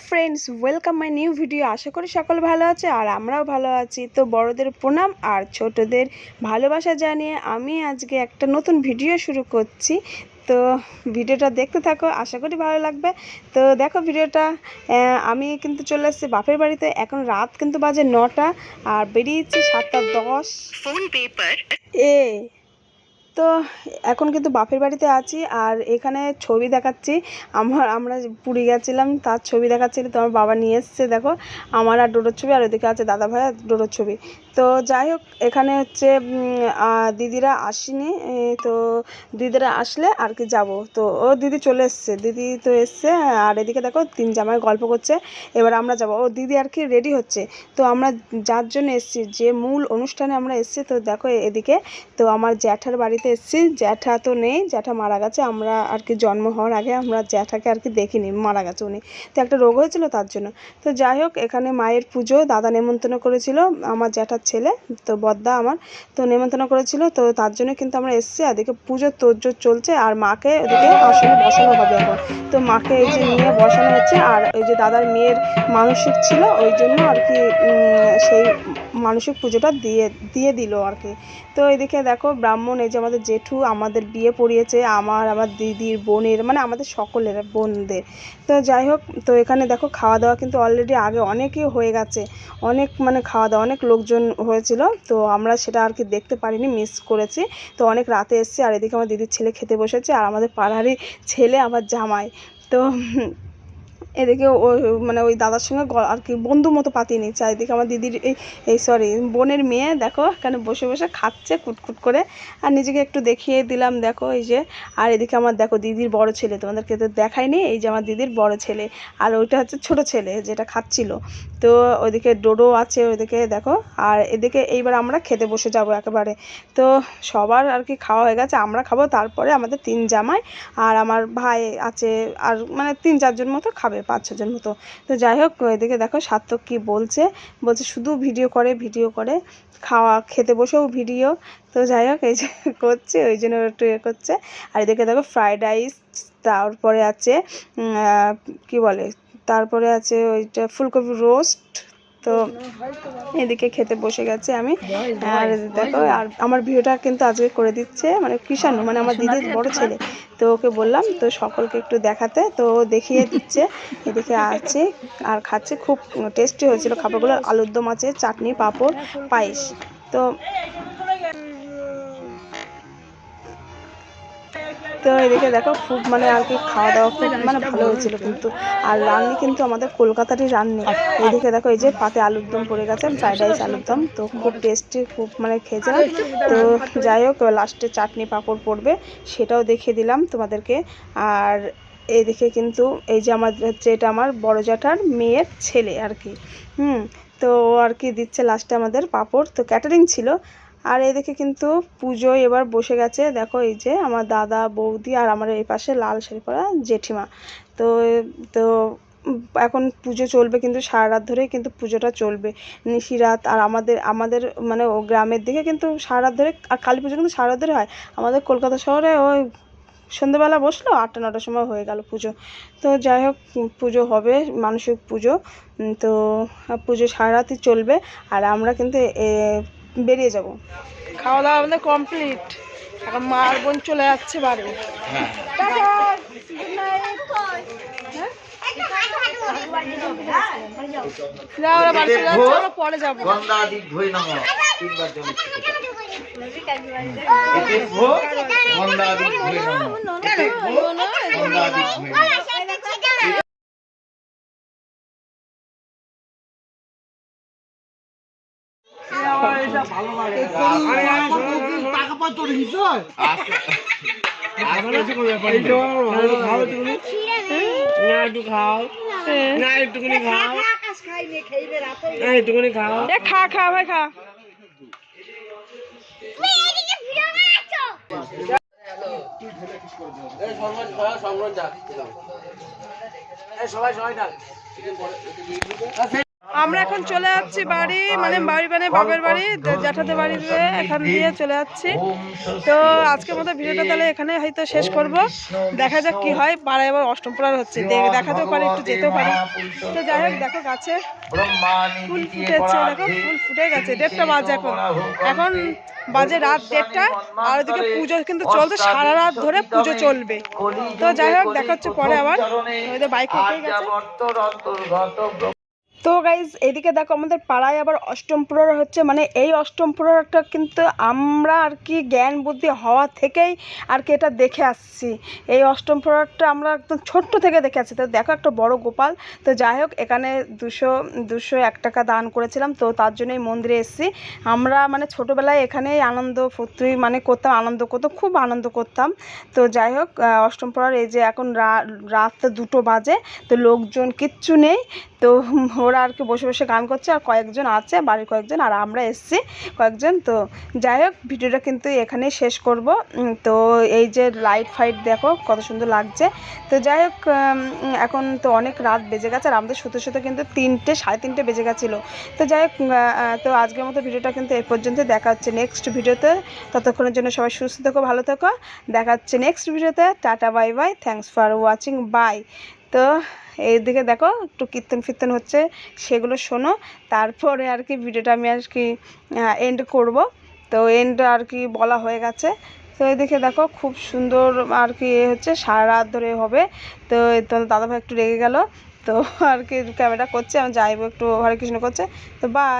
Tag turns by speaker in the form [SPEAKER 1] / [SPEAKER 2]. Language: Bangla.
[SPEAKER 1] Friends, welcome my new video. আশা করি সকল ভালো আছে আর আমরাও ভালো আছি। তো বড়দের প্রণাম আর ছোটদের ভালোবাসা জানিয়ে আমি আজকে একটা নতুন ভিডিও শুরু করছি। তো ভিডিওটা দেখতে থাকো, আশা করি ভালো লাগবে। তো দেখো ভিডিওটা, আমি কিন্তু চলে এসেছি বাপের বাড়িতে। এখন রাত কিন্তু বাজে 9টা আর বেরিয়েছি 7:10। ফোন পেপার তো এখন কিন্তু বাপের বাড়িতে আছি আর এখানে ছবি দেখাচ্ছি। আমরা পুরী গেছিলাম তার ছবি দেখাচ্ছি। তো আমার বাবা নিয়ে এসছে, দেখো আমার আর ডোডোর ছবি, আর ওদিকে আছে দাদা ভাই আর ডোডোর ছবি। তো যাই হোক, এখানে হচ্ছে দিদিরা আসেনি। তো দিদিরা আসলে আর কি যাব। তো ও দিদি চলে এসছে, দিদি তো এসছে। আর এদিকে দেখো তিন জামাই গল্প করছে। এবার আমরা যাব, ও দিদি আর কি রেডি হচ্ছে। তো আমরা যার জন্য এসছি, যে মূল অনুষ্ঠানে আমরা এসছি, তো দেখো এদিকে তো আমার জ্যাঠার বাড়িতে এসেছি। জ্যাঠা তো নেই, জ্যাঠা মারা গেছে। আমরা আর কি জন্ম হওয়ার আগে আমরা জ্যাঠাকে আর কি দেখিনি, মারা গেছে উনি। তো একটা রোগ হয়েছিল তার জন্য। তো যাই হোক, এখানে মায়ের পুজো, দাদা নেমন্তন্ন করেছিল, আমার জ্যাঠার ছেলে তো বদ্দা আমার, তো নেমন্তন্ন করেছিল। তো তার জন্য কিন্তু আমরা এসেছি। এদিকে পুজোর তোড়জোড় চলছে আর মাকে ওদিকে আসনে বসানো হবে এখন। তো মাকে এই যে নিয়ে বসানো হচ্ছে। আর ওই যে দাদার মেয়ের মানসিক ছিল, ওই জন্য আর কি সেই মানসিক পুজোটা দিয়ে দিল আর কি। তো এদিকে দেখো ব্রাহ্মণ, এই যে আমাদের জেঠু আমাদের বিয়ে পড়িয়েছে, আমার দিদির বোনের, মানে আমাদের সকলের বোনদের। তো যাই হোক, তো এখানে দেখো খাওয়া দাওয়া কিন্তু অলরেডি আগে অনেকই হয়ে গেছে। অনেক মানে খাওয়া দাওয়া, অনেক লোকজন হয়েছিল। তো আমরা সেটা আর কি দেখতে পারিনি, মিস করেছি। তো অনেক রাতে এসেছি। আর এদিকে আমার দিদির ছেলে খেতে বসেছে আর আমাদের পাড়ারই ছেলে আমার জামাই। তো এদিকে ও মানে ওই দাদার সঙ্গে আর কি বন্ধু মতো পাতিয়ে নিচ্ছে। এদিকে আমার দিদির এই সরি বোনের মেয়ে দেখো এখানে বসে বসে খাচ্ছে কুটকুট করে। আর নিজেকে একটু দেখিয়ে দিলাম, দেখো এই যে। আর এদিকে আমার দেখো দিদির বড় ছেলে, তোমাদেরকে তো দেখায়নি, এই যে আমার দিদির বড় ছেলে। আর ওইটা হচ্ছে ছোট ছেলে যেটা খাচ্ছিল। তো ওইদিকে ডোডো আছে ওইদিকে দেখো। আর এদিকে এইবার আমরা খেতে বসে যাব একেবারে। তো সবার আর কি খাওয়া হয়ে গেছে, আমরা খাবো। তারপরে আমাদের তিন জামাই আর আমার ভাই আছে, আর মানে 3-4 জন মতো খাবে, 5-6 জন মতো। তো যাই হোক, এদিকে দেখো সার্থক কি বলছে শুধু ভিডিও করে খাওয়া, খেতে বসেও ভিডিও। তো যাই হোক, এই যে করছে, ওই জন্য একটু করছে। আর এদিকে দেখো ফ্রাইড রাইস, তারপরে আছে কি বলে, তারপরে আছে ওইটা ফুলকপি রোস্ট। তো এদিকে খেতে বসে গেছে আমি। আর দেখো, আর আমার ভিডিওটা কিন্তু আজকে করে দিচ্ছে মানে কৃষাণু, মানে আমার দিদির বড় ছেলে। তো ওকে বললাম তো সকলকে একটু দেখাতে, তো দেখিয়ে দিচ্ছে। এদিকে আছে আর খাচ্ছে, খুব টেস্টি হয়েছিল খাবারগুলো। আলুর দম আছে, চাটনি, পাঁপড়, পায়েস। তো তো এদিকে দেখো খুব মানে আর কি খাওয়া দাওয়া খুব মানে ভালো হয়েছিল কিন্তু। আর রান্নি কিন্তু আমাদের কলকাতারই রান্নি। এদিকে দেখো এই যে পাতে আলুর দম পড়ে গেছে, ফ্রাইড রাইস আলুর দম, তো খুব টেস্টি, খুব মানে খেয়েছিলাম। তো যাই হোক, লাস্টে চাটনি পাঁপড় পড়বে, সেটাও দেখিয়ে দিলাম তোমাদেরকে। আর এইদিকে কিন্তু এই যে আমার হচ্ছে, এটা আমার বড় জ্যাঠার মেয়ের ছেলে আর কি। তো আর কি দিচ্ছে লাস্টে আমাদের পাঁপড়, তো ক্যাটারিং ছিল। আর এদিকে কিন্তু পুজো এবার বসে গেছে, দেখো এই যে আমার দাদা বৌদি আর আমার এই পাশে লাল শাড়ি পরা জেঠিমা। তো তো এখন পুজো চলবে কিন্তু সারা রাত ধরেই কিন্তু পুজোটা চলবে, নিশিরাত। আর আমাদের মানে ও গ্রামের দিকে কিন্তু সারা রাত ধরে, আর কালী পুজো কিন্তু সারা রাত ধরে হয়। আমাদের কলকাতা শহরে ওই সন্ধ্যেবেলা বসলো 8টা-9টার সময় হয়ে গেল পুজো। তো যাই হোক, পুজো হবে, মানসিক পুজো। তো পুজো সারা রাতই চলবে। আর আমরা কিন্তু বেরিয়ে যাব। খাওয়া দাওয়া আমাদের কমপ্লিট, এখন মা আর বোন চলে যাচ্ছে বাড়ি। পরে যাবো। খা ভাই খা। আমরা এখন চলে যাচ্ছি বাড়ি, মানে বাপের বাড়ি, জ্যাঠাদের বাড়িতে এখান দিয়ে চলে যাচ্ছি। তো আজকের মতো ভিডিওটা তাহলে এখানে হয়তো শেষ করব। দেখা যাক কি হয়। পাড়ায় আবার অষ্টম প্রহর হচ্ছে, দেখাতেও পারি, একটু যেতেও পারি। তো যাই হোক, দেখো গাছে ফুল ফুটেছে, দেখো ফুল ফুটে গেছে। 1:30 বাজে এখন বাজে রাত 1:30, আর ওদিকে পুজো কিন্তু চলছে, সারা রাত ধরে পুজো চলবে। তো যাই হোক, দেখা হচ্ছে পরে আবার। ওদের বাইক হেঁটে গেছে। তো গাইজ, এদিকে দেখো আমাদের পাড়ায় আবার অষ্টম প্রহর হচ্ছে। মানে এই অষ্টম প্রহরটা কিন্তু আমরা আর কি জ্ঞান বুদ্ধি হওয়া থেকেই আর কি এটা দেখে আসছি। এই অষ্টম প্রহরটা আমরা একদম ছোট্ট থেকে দেখে আসছি। তো দেখো একটা বড় গোপাল। তো যাই হোক, এখানে 201 টাকা দান করেছিলাম, তো তার জন্যই মন্দিরে এসেছি। আমরা মানে ছোটোবেলায় এখানেই আনন্দ ফুর্তি মানে করতাম, আনন্দ করতাম, খুব আনন্দ করতাম। তো যাই হোক, অষ্টম প্রহর এই যে এখন রাত 2 বাজে, তো লোকজন কিচ্ছু নেই। তো ওরা আর কি বসে বসে গান করছে, আর কয়েকজন আছে বাড়ির কয়েকজন, আর আমরা এসছি কয়েকজন। তো যাই হোক, ভিডিওটা কিন্তু এখানেই শেষ করব। তো এই যে লাইট ফাইট দেখো কত সুন্দর লাগছে। তো যাই হোক, এখন তো অনেক রাত বেজে গেছে, আর আমাদের শুতে শুতে কিন্তু 3টে 3:30 বেজে গেছিলো। তো যাই হোক, তো আজকের মতো ভিডিওটা কিন্তু এই পর্যন্ত। দেখা হচ্ছে নেক্সট ভিডিওতে। ততক্ষণের জন্য সবাই সুস্থ থেকো, ভালো থেকো। দেখা হচ্ছে নেক্সট ভিডিওতে। Tata, bye bye, thanks for watching, bye. তো এইদিকে দেখো একটু কীর্তন ফির্তন হচ্ছে, সেগুলো শোনো। তারপরে আর কি ভিডিওটা আমি আর কি এন্ড করব। তো এন্ড আর কি বলা হয়ে গেছে। তো এদিকে দেখো খুব সুন্দর আর কি হচ্ছে, সারা রাত ধরে হবে। তো দাদাভাই একটু রেগে গেল, তো আর কি ক্যামেরা করছে, আমি যাইবো একটু হরে কৃষ্ণ করছে। তো বাই।